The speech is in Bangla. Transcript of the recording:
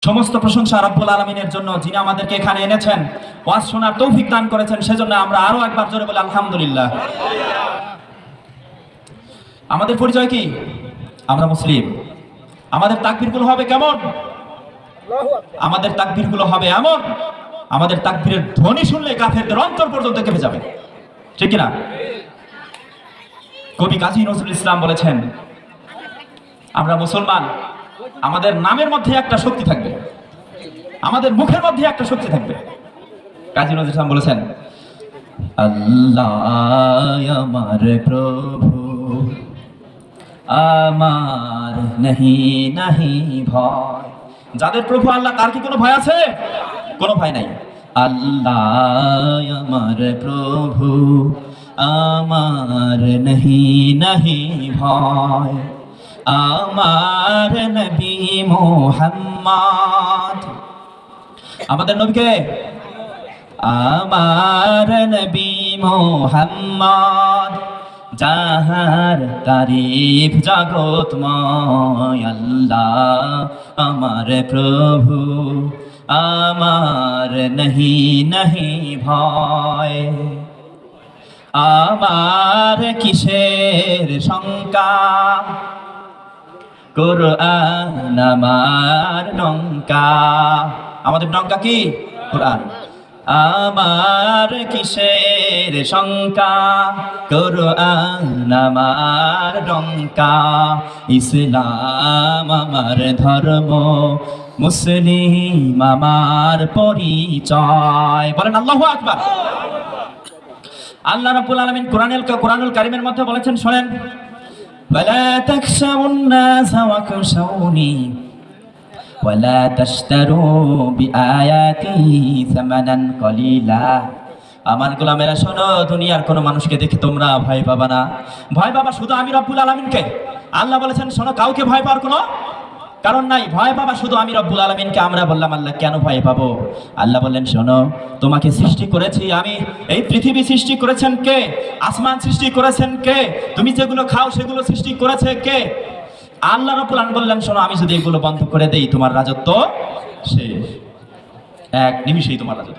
সমস্ত প্রশংসা রব্বুল আলামিনের জন্য, যিনি আমাদেরকে এখানে এনেছেন, ওয়াজ শোনার তৌফিক দান করেছেন। সেজন্য আমরা আরো একবার জোরে বলি আলহামদুলিল্লাহ। আমাদের পরিচয় কি? আমরা মুসলিম। আমাদের তাকবীরগুলো হবে কেমন? আমাদের তাকবীরগুলো হবে এমন, আমাদের তাকবীরের ধ্বনি শুনলে কাফেরদের অন্তর পর্যন্ত কেঁপে যাবে, ঠিক কিনা? কবি কাজী নজরুল ইসলাম বলেছেন, আমরা মুসলমান, আমাদের নামের মধ্যে একটা শক্তি থাকবে, আমাদের মুখের মধ্যে একটা শক্তি থাকবে। কাজী নজরুল ইসলাম বলেছেন, আল্লাহ আমার প্রভু, আমার নাহি নাহি ভয়। যাদের প্রভু আল্লাহ, তার কি কোনো ভয় আছে? কোনো ভয় নাই। আল্লাহ আমার প্রভু, আমার নাহি নাহি ভয়। আমার নবী মুহাম্মদ, আমাদের নবীকে, আমার নবী মুহাম্মদ, যাহার তারিফ জগৎময়। আল্লাহ আমার প্রভু, আমার নাহি নাহি ভয়। আমার কিসের শঙ্কা, কুরআন আমার নঙ্কা। আমাদের নঙ্কা কি? কুরআন। আমার কিসের শঙ্কা, কুরআন আমার নঙ্কা। ইসলাম আমার ধর্ম, মুসলিম আমার পরিচয়। বলেন আল্লাহু আকবার। আল্লাহ রাব্বুল আলামিন কুরআনুল কারীমের মধ্যে বলেছেন, শুনেন, ولا تخشوا الناس واخشوني ولا تشتروا بآياتي ثمنا قليلا। আমার গোলামেরা শোনো, দুনিয়ার কোন মানুষকে দেখে তোমরা ভয় পাবা না, ভয় পাবা শুধু আমি রব্বুল আলামিনকে। আল্লাহ বলেছেন, শোনো, কাউকে ভয় পাওয়ার কোনো কারণ নাই, ভয় পাবা শুধু আমি রব্বুল আলামিনকে। আমরা বললাম, আল্লাহ কেন ভয় পাবো? আল্লাহ বললেন, শোনো, তোমাকে সৃষ্টি করেছি আমি, এই পৃথিবী সৃষ্টি করেছেন কে? আসমান সৃষ্টি করেছেন কে? তুমি যেগুলো খাও সেগুলো সৃষ্টি করেছে কে? আল্লাহ রাব্বুল আলামিন বললেন, শোনো, আমি যদি এগুলো বন্ধ করে দেই, তোমার রাজত্ব শেষ, এক নিমিষেই তোমার রাজত্ব।